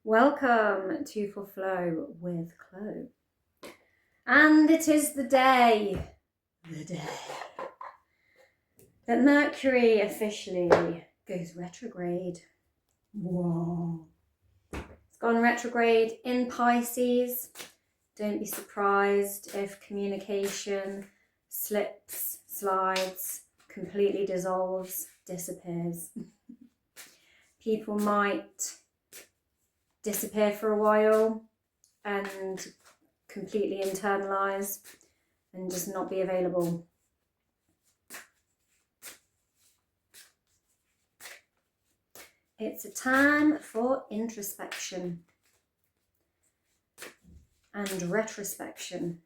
Welcome to For Flow with Chloe. And it is the day that Mercury officially goes retrograde. Whoa. It's gone retrograde in Pisces. Don't be surprised if communication slips, slides, completely dissolves, disappears. People might disappear for a while and completely internalize and just not be available. It's a time for introspection and retrospection.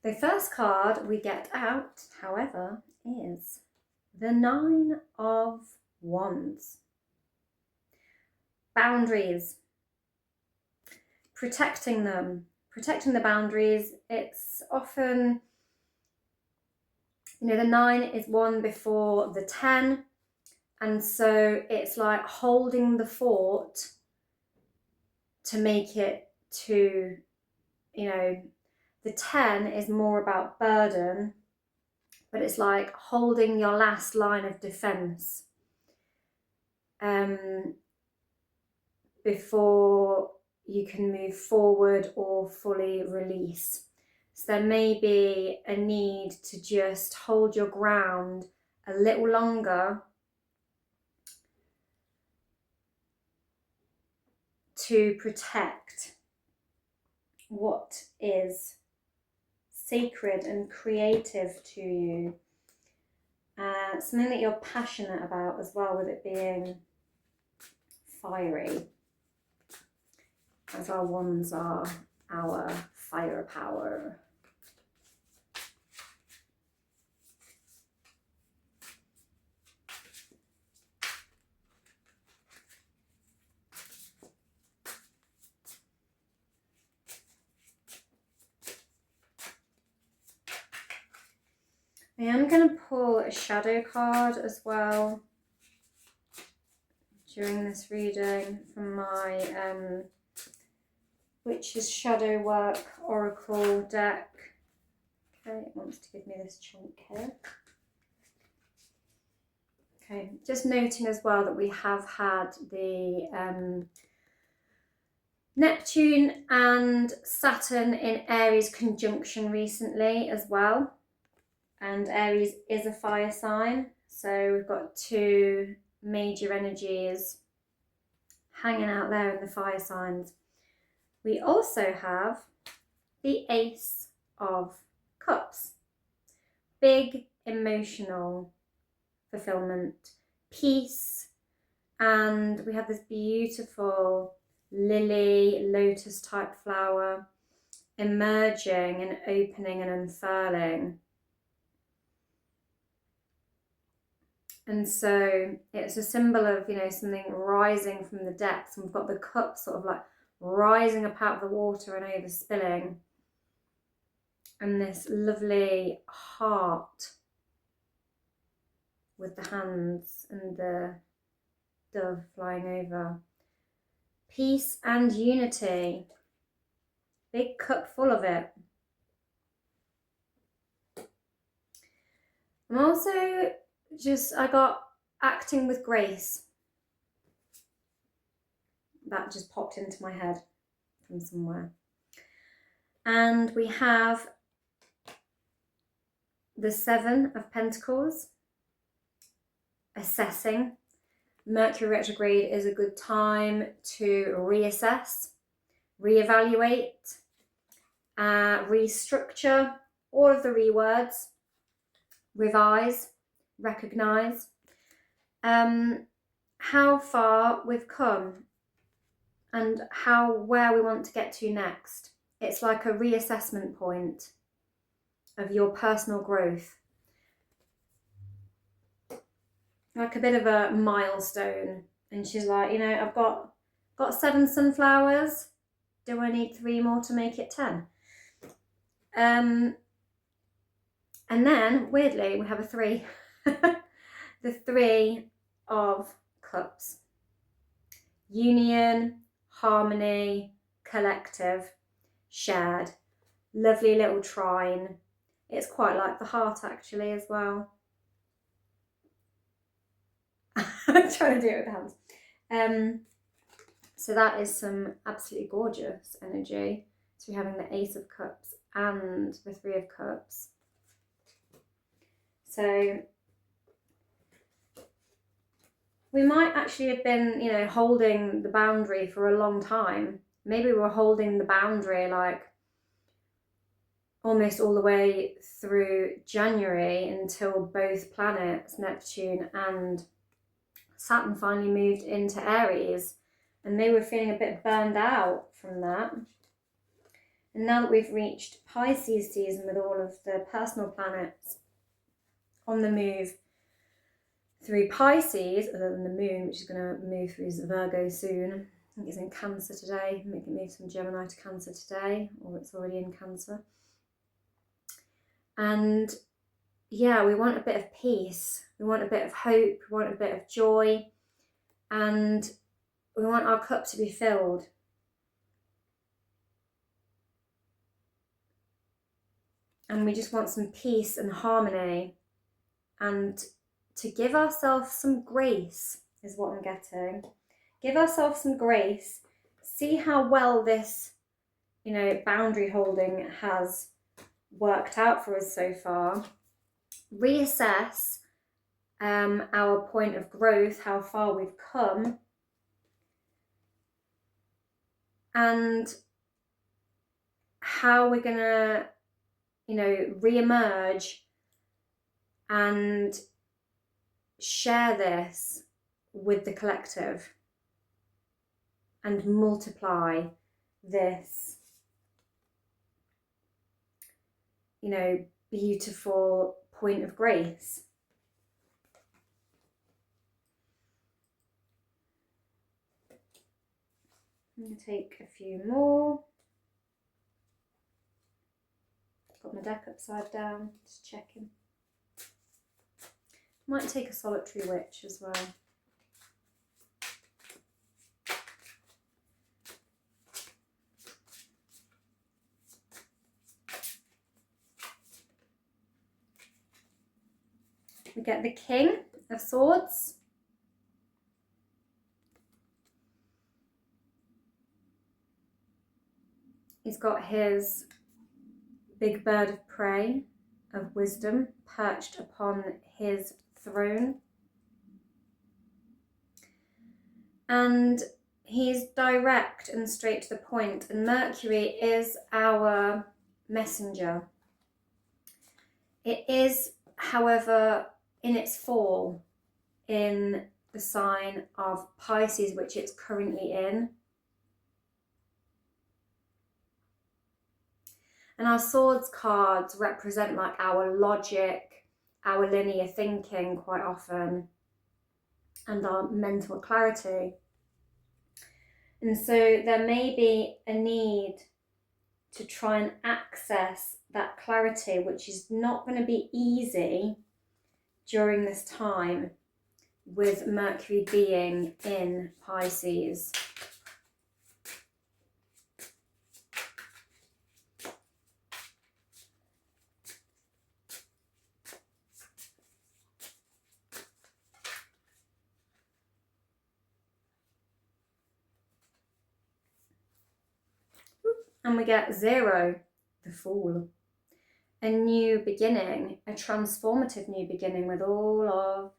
The first card we get out, however, is the 9 of Wands. Boundaries. Protecting them. Protecting the boundaries. It's often, the 9 is one before the 10. And so it's like holding the fort to make it to, the 10 is more about burden. But it's like holding your last line of defense before you can move forward or fully release. So there may be a need to just hold your ground a little longer to protect what is sacred and creative to you, something that you're passionate about as well, with it being fiery, as our wands are our firepower. I am going to pull a shadow card as well during this reading from my Witch's Shadow Work Oracle deck. Okay, it wants to give me this chunk here. Okay, just noting as well that we have had the Neptune and Saturn in Aries conjunction recently as well. And Aries is a fire sign, so we've got two major energies hanging out there in the fire signs. We also have the Ace of Cups. Big emotional fulfillment, peace, and we have this beautiful lily, lotus type flower emerging and opening and unfurling. And so it's a symbol of, something rising from the depths. And we've got the cup sort of like rising up out of the water and overspilling. And this lovely heart with the hands and the dove flying over. Peace and unity. Big cup full of it. I'm also I got acting with grace. That just popped into my head from somewhere. And we have the 7 of Pentacles, assessing. Mercury retrograde is a good time to reassess, reevaluate, restructure, all of the rewords, revise, recognize how far we've come and where we want to get to next. It's like a reassessment point of your personal growth, like a bit of a milestone. And she's like, I've got 7 sunflowers. Do I need 3 more to make it 10? And then weirdly we have a 3. The 3 of Cups. Union, harmony, collective, shared. Lovely little trine. It's quite like the heart actually as well. I'm trying to do it with the hands. So that is some absolutely gorgeous energy. So we're having the Ace of Cups and the Three of Cups. So we might actually have been, you know, holding the boundary for a long time. Maybe we're holding the boundary like almost all the way through January until both planets, Neptune and Saturn, finally moved into Aries, and they were feeling a bit burned out from that. And now that we've reached Pisces season with all of the personal planets on the move through Pisces, other than the moon, which is going to move through Virgo soon. I think it's in Cancer today. Maybe it moves from Gemini to Cancer today, or it's already in Cancer. And yeah, we want a bit of peace. We want a bit of hope. We want a bit of joy. And we want our cup to be filled. And we just want some peace and harmony. And to give ourselves some grace is what I'm getting. Give ourselves some grace. See how well this, you know, boundary holding has worked out for us so far. Reassess our point of growth, how far we've come, and how we're gonna, you know, re-emerge and share this with the collective and multiply this, you know, beautiful point of grace. I'm going to take a few more. Got my deck upside down, just checking. Might take a solitary witch as well. We get the King of Swords. He's got his big bird of prey of wisdom perched upon his throne. And he's direct and straight to the point. And Mercury is our messenger. It is, however, in its fall in the sign of Pisces, which it's currently in. And our swords cards represent like our logic, our linear thinking quite often, and our mental clarity. And so there may be a need to try and access that clarity, which is not going to be easy during this time with Mercury being in Pisces. And we get 0, the Fool. A new beginning, a transformative new beginning with all of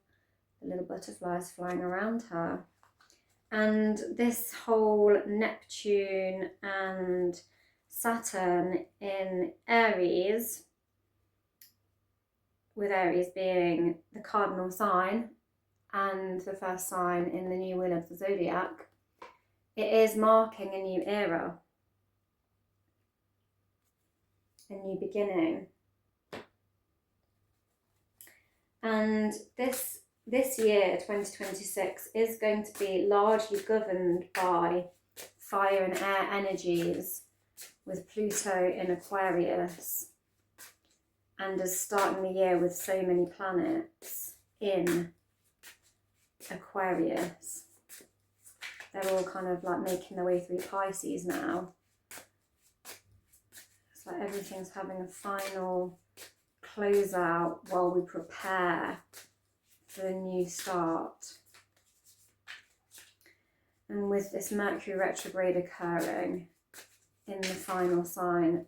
the little butterflies flying around her. And this whole Neptune and Saturn in Aries, with Aries being the cardinal sign and the first sign in the new wheel of the zodiac, it is marking a new era. A new beginning. And this year, 2026, is going to be largely governed by fire and air energies, with Pluto in Aquarius, and as starting the year with so many planets in Aquarius. They're all kind of like making their way through Pisces now. It's like everything's having a final closeout while we prepare for the new start. And with this Mercury retrograde occurring in the final sign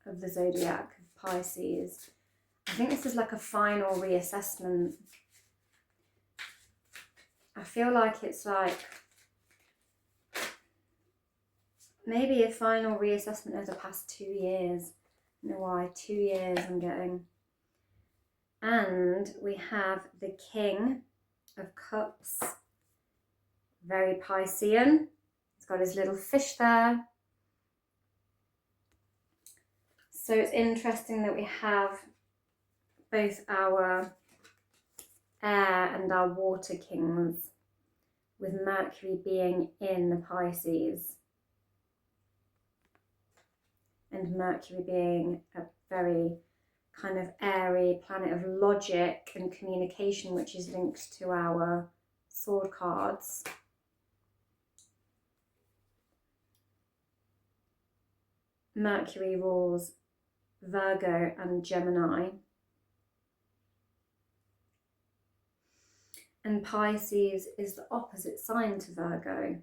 of the zodiac of Pisces, I think this is like a final reassessment. I feel like it's like maybe a final reassessment of the past 2 years. I don't know why, 2 years I'm getting. And we have the King of Cups, very Piscean. He's got his little fish there. So it's interesting that we have both our air and our water kings, with Mercury being in the Pisces and Mercury being a very kind of airy planet of logic and communication, which is linked to our sword cards. Mercury rules Virgo and Gemini. And Pisces is the opposite sign to Virgo.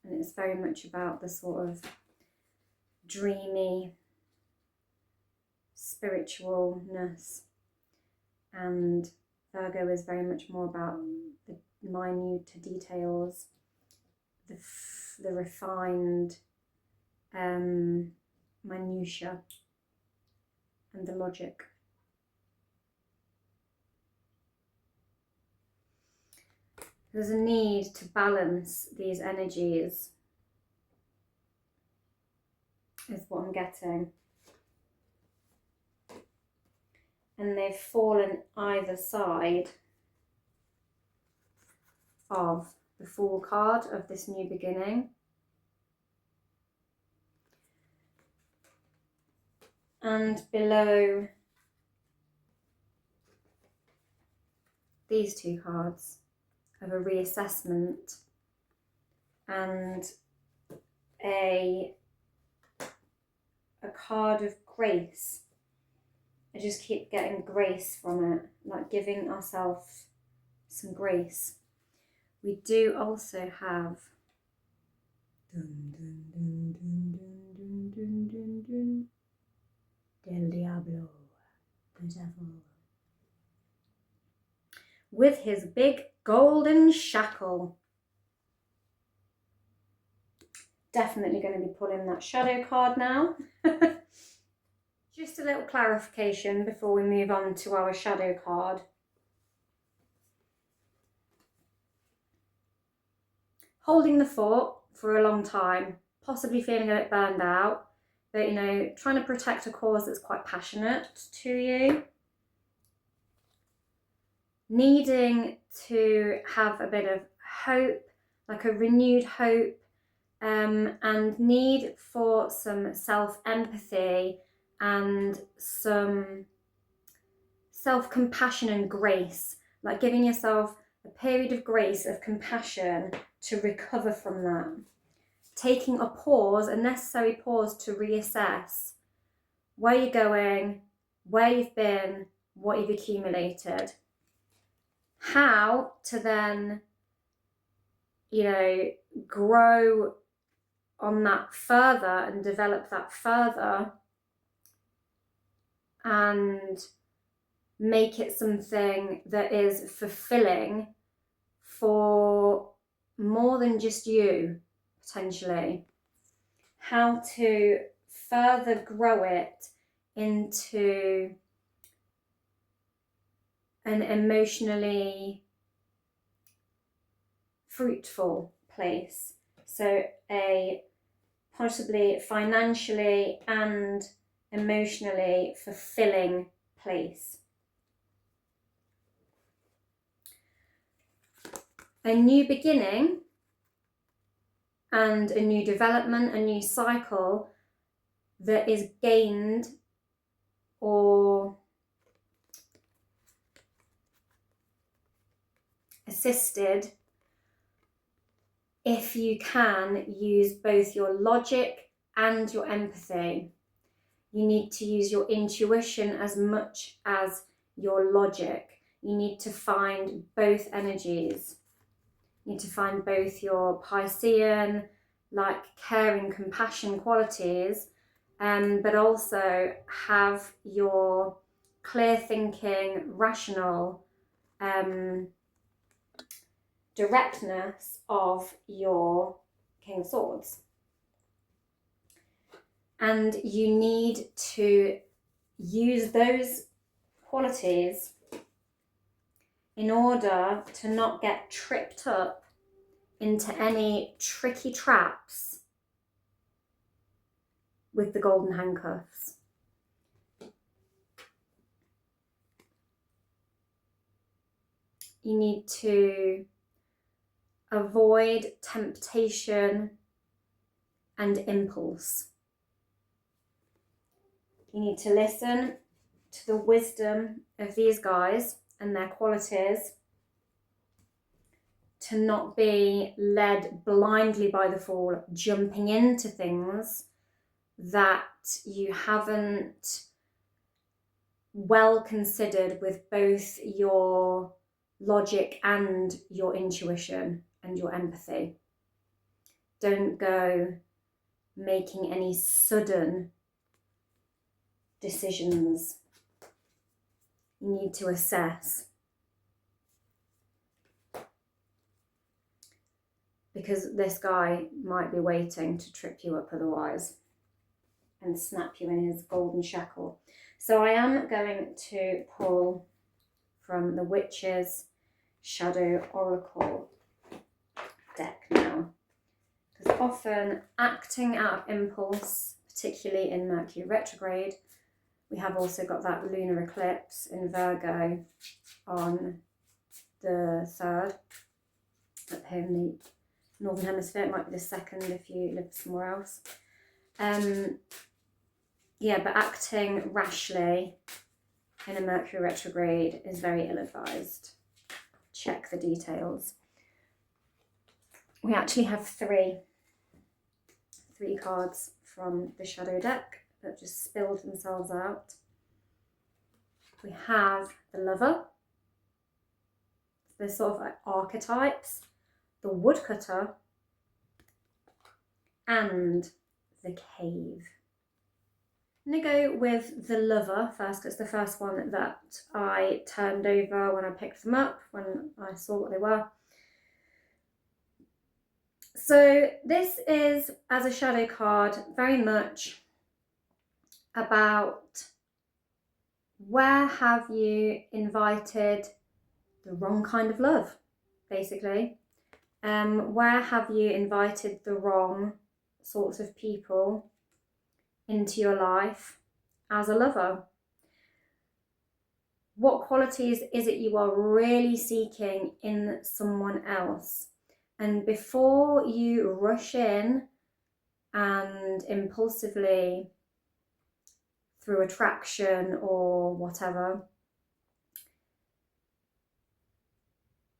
And it's very much about the sort of dreamy spiritualness. And Virgo is very much more about the minute details, the refined minutiae and the logic. There's a need to balance these energies, is what I'm getting. And they've fallen either side of the Fool card of this new beginning. And below these two cards of a reassessment and a card of grace. I just keep getting grace from it, like giving ourselves some grace. We do also have Del Diablo, the devil, with his big golden shackle. Definitely going to be pulling that shadow card now. Just a little clarification before we move on to our shadow card. Holding the fort for a long time, possibly feeling a bit burned out, but you know, trying to protect a cause that's quite passionate to you. Needing to have a bit of hope, like a renewed hope, and need for some self-empathy and some self-compassion and grace, like giving yourself a period of grace, of compassion to recover from that. Taking a pause, a necessary pause to reassess where you're going, where you've been, what you've accumulated. How to then, you know, grow on that further and develop that further and make it something that is fulfilling for more than just you, potentially. How to further grow it into an emotionally fruitful place. So a possibly financially and emotionally fulfilling place. A new beginning and a new development, a new cycle that is gained or assisted, if you can, use both your logic and your empathy. You need to use your intuition as much as your logic. You need to find both energies. You need to find both your Piscean, like caring, compassion qualities, but also have your clear thinking, rational directness of your King of Swords. And you need to use those qualities in order to not get tripped up into any tricky traps with the golden handcuffs. You need to avoid temptation and impulse. You need to listen to the wisdom of these guys and their qualities, to not be led blindly by the Fool, jumping into things that you haven't well considered with both your logic and your intuition and your empathy. Don't go making any sudden decisions. You need to assess. Because this guy might be waiting to trip you up otherwise and snap you in his golden shackle. So I am going to pull from the Witch's Shadow Oracle deck now. Because often acting out of impulse, particularly in Mercury retrograde, we have also got that lunar eclipse in Virgo on the 3rd up here in the Northern Hemisphere. It might be the 2nd if you live somewhere else. Yeah, but acting rashly in a Mercury retrograde is very ill-advised. Check the details. We actually have three cards from the shadow deck that just spilled themselves out. We have the Lover. There's sort of like archetypes. The Woodcutter and the Cave. I'm going to go with the Lover first, because it's the first one that I turned over when I picked them up, when I saw what they were. So this is, as a shadow card, very much about where have you invited the wrong kind of love, basically. Where have you invited the wrong sorts of people into your life as a lover? What qualities is it you are really seeking in someone else? And before you rush in and impulsively, through attraction or whatever,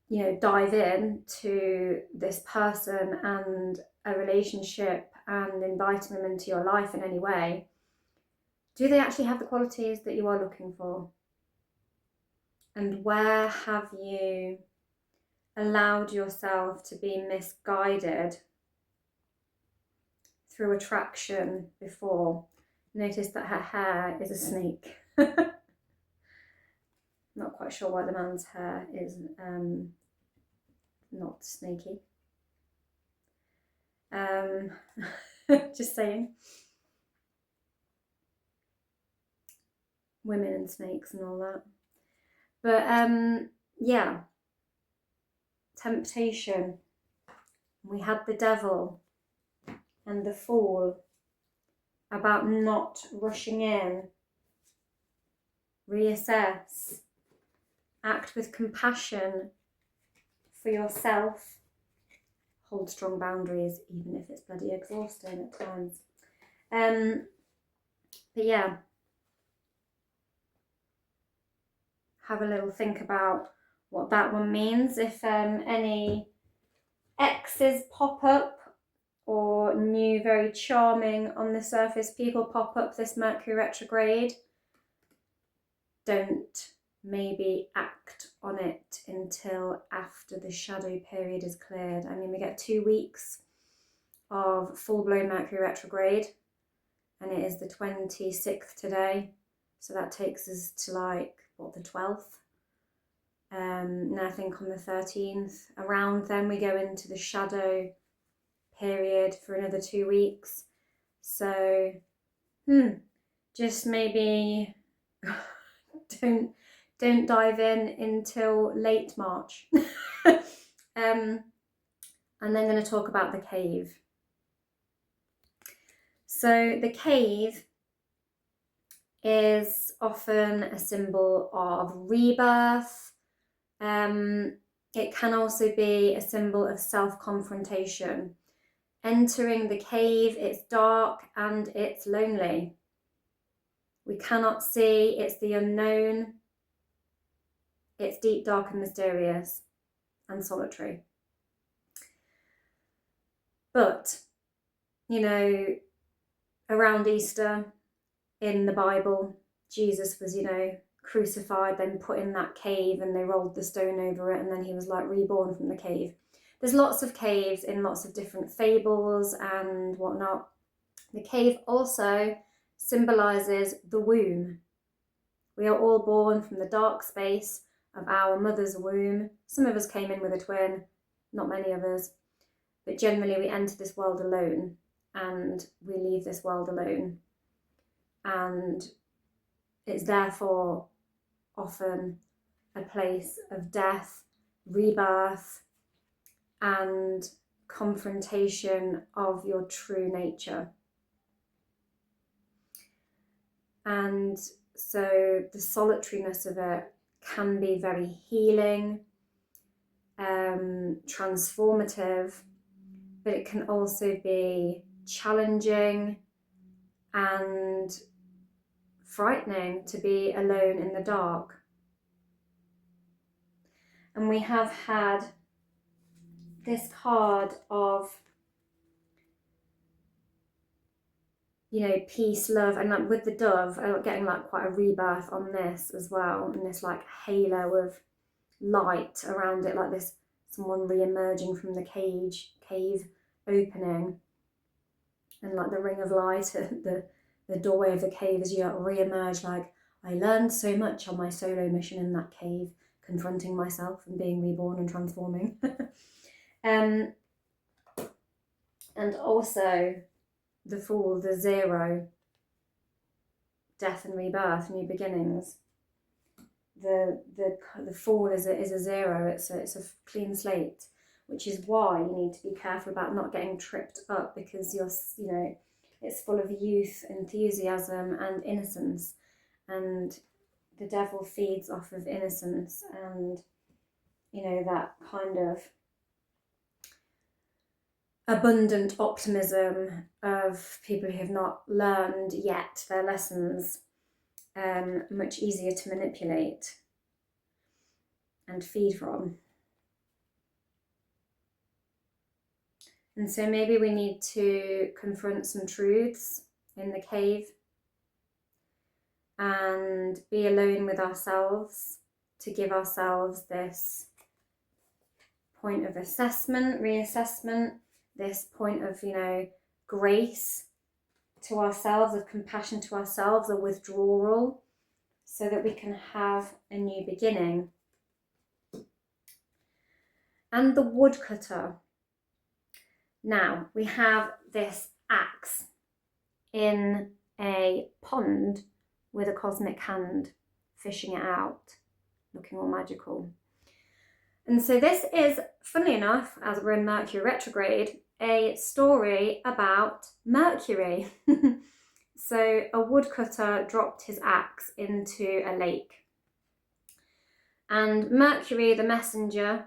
you know, dive in to this person and a relationship and inviting them into your life in any way, do they actually have the qualities that you are looking for? And where have you allowed yourself to be misguided through attraction before? Notice that her hair is a snake. Not quite sure why the man's hair is not snaky. Just saying. Women and snakes and all that. But yeah. Temptation. We had the Devil and the Fool, about not rushing in. Reassess. Act with compassion for yourself. Hold strong boundaries, even if it's bloody exhausting at times. But yeah, have a little think about what that one means. If any exes pop up or new, very charming on the surface people pop up this Mercury retrograde, don't maybe act on it until after the shadow period is cleared. I mean, we get 2 weeks of full-blown Mercury retrograde, and it is the 26th today, so that takes us to like, what, the 12th? And I think on the 13th, around then we go into the shadow period for another 2 weeks. So, just maybe don't dive in until late March. And then I'm going to talk about the cave. So the cave is often a symbol of rebirth. It can also be a symbol of self-confrontation. Entering the cave, it's dark and it's lonely. We cannot see, it's the unknown. It's deep, dark and mysterious and solitary. But, you know, around Easter in the Bible, Jesus was, crucified, then put in that cave, and they rolled the stone over it, and then he was like reborn from the cave. There's lots of caves in lots of different fables and whatnot. The cave also symbolises the womb. We are all born from the dark space of our mother's womb. Some of us came in with a twin, not many of us, but generally we enter this world alone and we leave this world alone. And it's therefore often a place of death, rebirth, and confrontation of your true nature. And so the solitariness of it can be very healing, transformative, but it can also be challenging and frightening to be alone in the dark. And we have had this card of, peace, love, and like with the dove, I'm getting like quite a rebirth on this as well, and this like halo of light around it, like this someone re-emerging from the cave opening, and like the ring of light at the doorway of the cave as you re-emerge, like, I learned so much on my solo mission in that cave, confronting myself and being reborn and transforming. And also the Fool, the zero, death and rebirth, new beginnings. The Fool is a zero. It's a clean slate, which is why you need to be careful about not getting tripped up, because it's full of youth, enthusiasm and innocence, and the devil feeds off of innocence and that kind of abundant optimism of people who have not learned yet their lessons, much easier to manipulate and feed from. And so maybe we need to confront some truths in the cave and be alone with ourselves to give ourselves this point of assessment, reassessment, this point of, grace to ourselves, of compassion to ourselves, a withdrawal, so that we can have a new beginning. And the woodcutter. Now, we have this axe in a pond with a cosmic hand fishing it out, looking all magical. And so this is, funnily enough, as we're in Mercury retrograde, a story about Mercury. So a woodcutter dropped his axe into a lake. And Mercury, the messenger,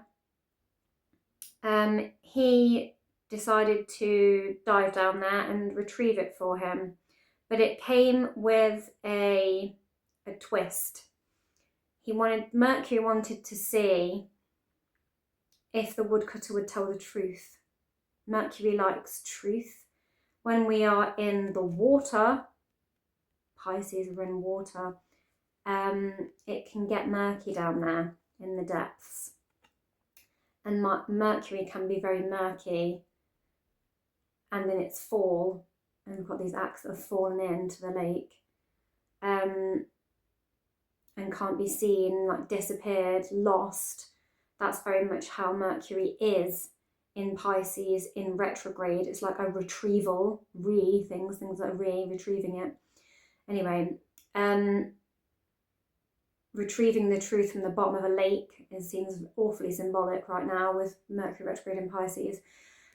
he decided to dive down there and retrieve it for him. But it came with a twist. Mercury wanted to see if the woodcutter would tell the truth. Mercury likes truth. When we are in the water, Pisces are in water, it can get murky down there in the depths. And Mercury can be very murky. And in its fall, and we've got these acts that have fallen into the lake, and can't be seen, like disappeared, lost. That's very much how Mercury is in Pisces in retrograde. It's like a retrieval, things that are retrieving it. Anyway, retrieving the truth from the bottom of a lake seems awfully symbolic right now with Mercury retrograde in Pisces.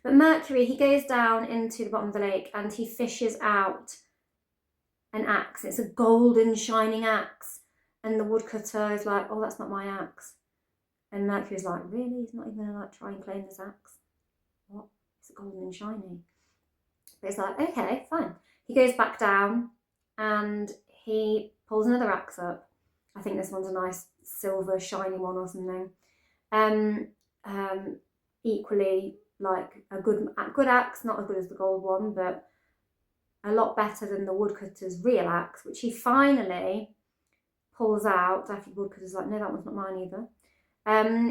But Mercury, he goes down into the bottom of the lake and he fishes out an axe. It's a golden shining axe. And the woodcutter is like, oh, that's not my axe. And Mercury's like, really? He's not even going to like try and claim this axe? What? It's golden and shiny. But it's like, okay, fine. He goes back down and he pulls another axe up. I think this one's a nice silver shiny one or something. Equally like a good axe, not as good as the gold one, but a lot better than the woodcutter's real axe, which he finally pulls out after the woodcutter's like, no, that one's not mine either.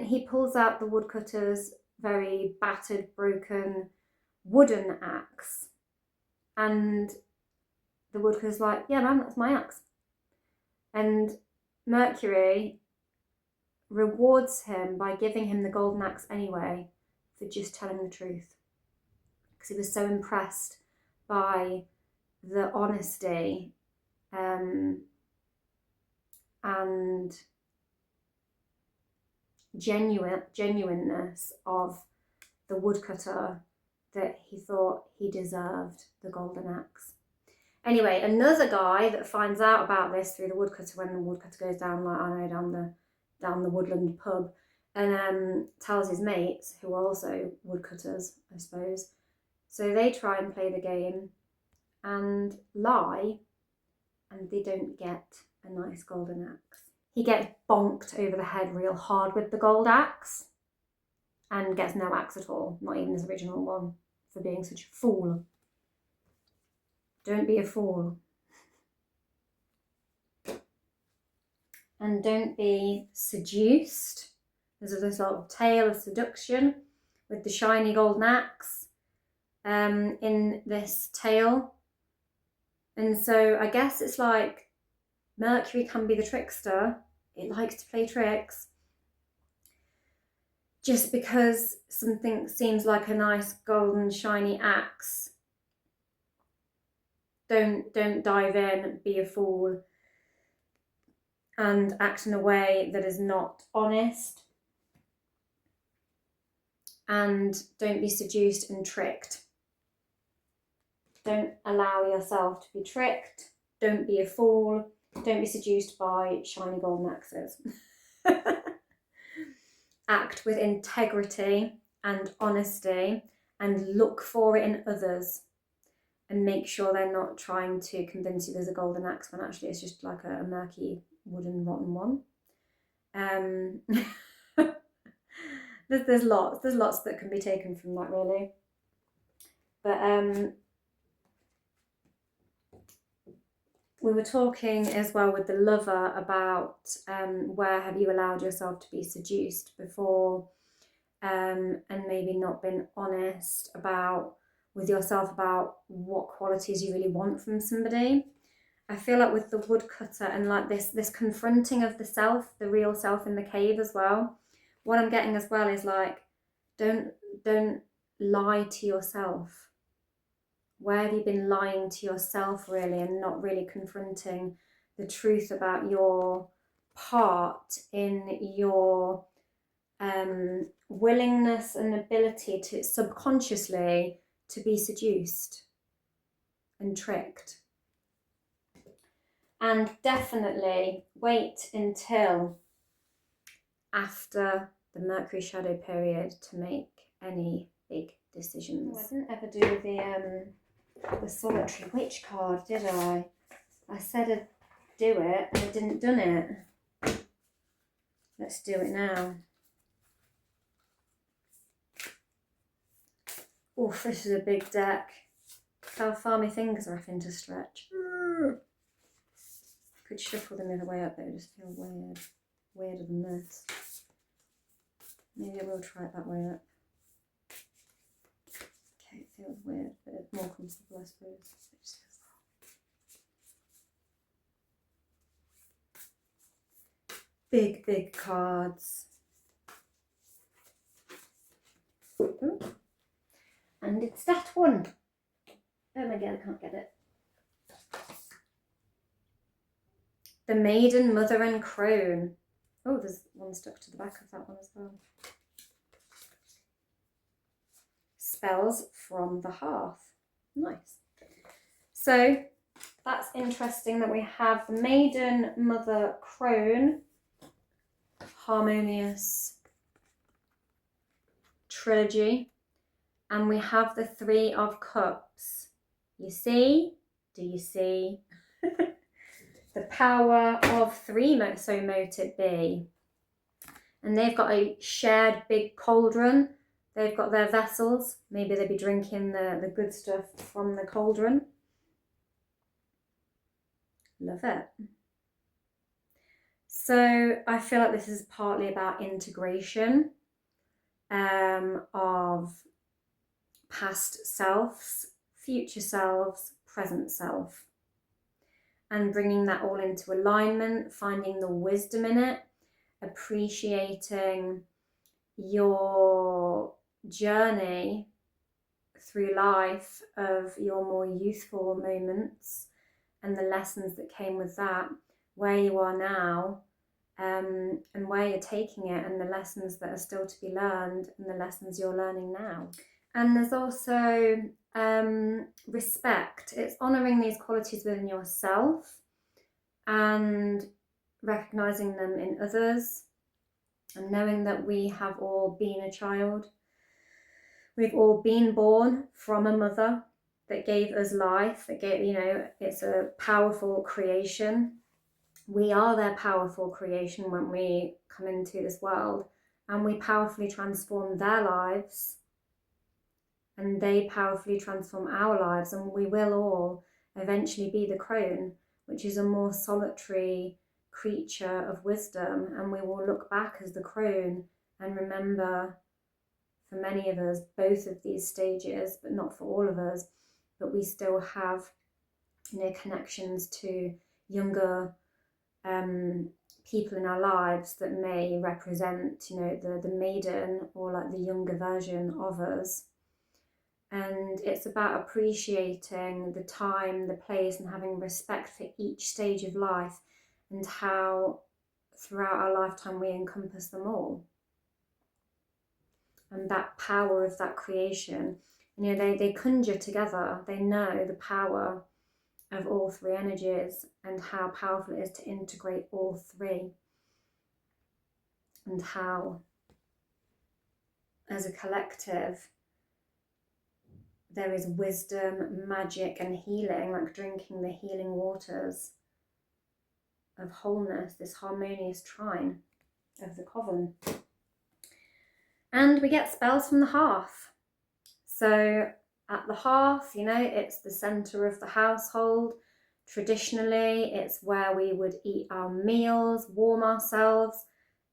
He pulls out the woodcutter's very battered, broken wooden axe, and the woodcutter's like, yeah, man, that's my axe. And Mercury rewards him by giving him the golden axe anyway for just telling the truth, because he was so impressed by the honesty and genuineness of the woodcutter that he thought he deserved the golden axe. Anyway, another guy that finds out about this through the woodcutter when the woodcutter goes down, like, I know, down the woodland pub, and tells his mates, who are also woodcutters, I suppose. So they try and play the game and lie, and they don't get a nice golden axe. He gets bonked over the head real hard with the gold axe and gets no axe at all, not even his original one, for being such a fool. Don't be a fool. And don't be seduced. There's a sort of tale of seduction with the shiny golden axe in this tale. And so I guess it's like Mercury can be the trickster. It likes to play tricks. Just because something seems like a nice golden shiny axe, don't dive in, be a fool, and act in a way that is not honest. And don't be seduced and tricked. Don't allow yourself to be tricked. Don't be a fool. Don't be seduced by shiny golden axes. Act with integrity and honesty and look for it in others, and make sure they're not trying to convince you there's a golden axe when actually it's just like a murky wooden rotten one. There's lots that can be taken from that, really. But we were talking as well with the lover about where have you allowed yourself to be seduced before, and maybe not been honest with yourself about what qualities you really want from somebody. I feel like with the woodcutter and like this confronting of the self, the real self in the cave as well. What I'm getting as well is like, don't lie to yourself. Where have you been lying to yourself really, and not really confronting the truth about your part in your willingness and ability to subconsciously to be seduced and tricked? And definitely wait until after the Mercury shadow period to make any big decisions. Oh, I didn't ever do the solitary witch card, did I? I said I'd do it and I didn't done it. Let's do it now. Oof, this is a big deck. How far my fingers are having to stretch. Could shuffle them the other way up, but it just feels weird. Weirder than this. Maybe I will try it that way up. Okay, it feels weird, but it's more comfortable, I suppose. It just feels big, big cards. Ooh. And it's that one. Oh my god, I can't get it. The Maiden, Mother and Crone. Oh, there's one stuck to the back of that one as well. Spells from the Hearth. Nice. So that's interesting that we have the Maiden, Mother, Crone, harmonious trilogy, and we have the Three of Cups. You see? Do you see? The power of three, so mote it be. And they've got a shared big cauldron. They've got their vessels. Maybe they'll be drinking the good stuff from the cauldron. Love it. So I feel like this is partly about integration of past selves, future selves, present self, and bringing that all into alignment, finding the wisdom in it, appreciating your journey through life of your more youthful moments and the lessons that came with that, where you are now, and where you're taking it, and the lessons that are still to be learned and the lessons you're learning now. And there's also respect. It's honouring these qualities within yourself and recognising them in others, and knowing that we have all been a child. We've all been born from a mother that gave us life, that gave, it's a powerful creation. We are their powerful creation when we come into this world, and we powerfully transform their lives, and they powerfully transform our lives, and we will all eventually be the crone, which is a more solitary creature of wisdom, and we will look back as the crone and remember, for many of us, both of these stages, but not for all of us. But we still have, connections to younger people in our lives that may represent, the maiden, or like the younger version of us. And it's about appreciating the time, the place, and having respect for each stage of life, and how throughout our lifetime we encompass them all. And that power of that creation, they conjure together. They know the power of all three energies and how powerful it is to integrate all three, and how, as a collective, there is wisdom, magic, and healing, like drinking the healing waters of wholeness, this harmonious trine of the coven. And we get spells from the hearth. So at the hearth, it's the centre of the household. Traditionally, it's where we would eat our meals, warm ourselves.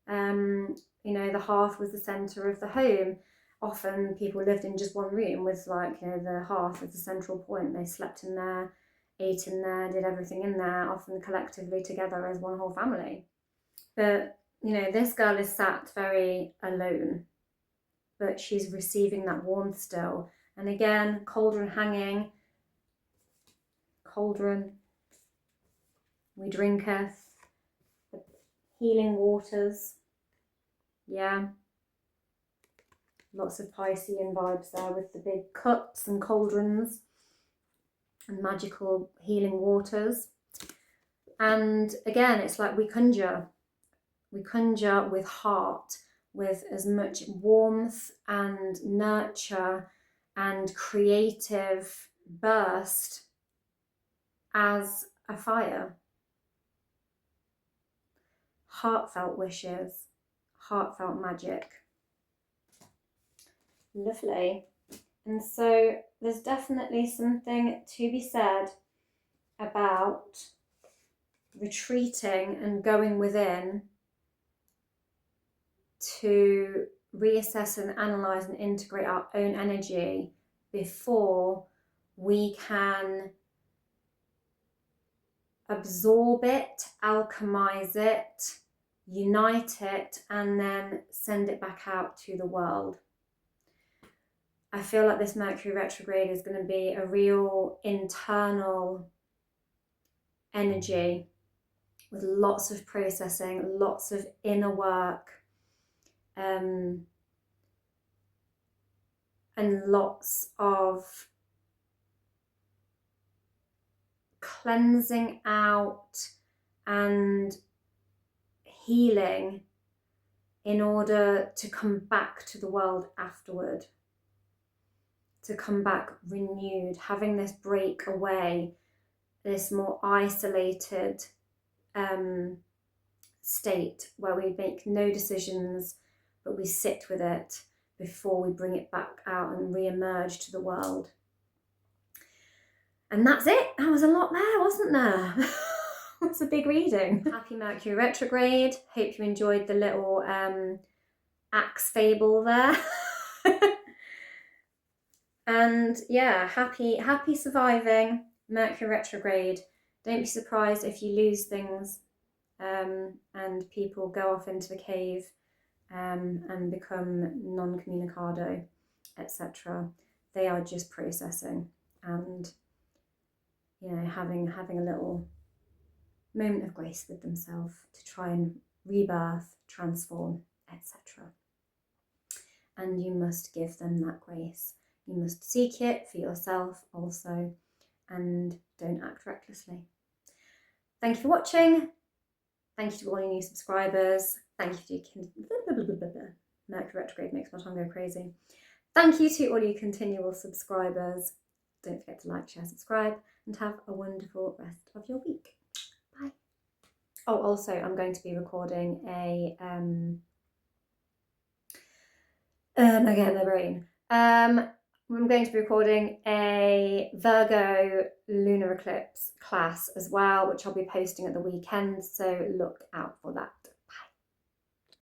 The hearth was the centre of the home. Often people lived in just one room with the hearth as the central point. They slept in there, ate in there, did everything in there, often collectively together as one whole family. But, this girl is sat very alone, but she's receiving that warmth still. And again, cauldron hanging, cauldron, we drinketh, the healing waters, yeah. Lots of Piscean vibes there with the big cups and cauldrons and magical healing waters. And again, it's like we conjure with heart, with as much warmth and nurture and creative burst as a fire. Heartfelt wishes, heartfelt magic. Lovely. And so there's definitely something to be said about retreating and going within to reassess and analyze and integrate our own energy before we can absorb it, alchemize it, unite it, and then send it back out to the world. I feel like this Mercury retrograde is going to be a real internal energy with lots of processing, lots of inner work, and lots of cleansing out and healing in order to come back to the world afterward, to come back renewed, having this break away, this more isolated state where we make no decisions, but we sit with it before we bring it back out and re-emerge to the world. And that's it. That was a lot there, wasn't there? That's a big reading. Happy Mercury retrograde. Hope you enjoyed the little axe fable there. And yeah, happy surviving Mercury retrograde. Don't be surprised if you lose things and people go off into the cave and become non-communicado, etc. They are just processing and, you know, having a little moment of grace with themselves to try and rebirth, transform, etc. And you must give them that grace. You must seek it for yourself also, and don't act recklessly. Thank you for watching. Thank you to all your new subscribers. Thank you to Mercury retrograde makes my tongue go crazy. Thank you to all you continual subscribers. Don't forget to like, share, subscribe, and have a wonderful rest of your week. Bye. Oh, also, I'm going to be recording a I get my brain. I'm going to be recording a Virgo lunar eclipse class as well, which I'll be posting at the weekend, so look out for that.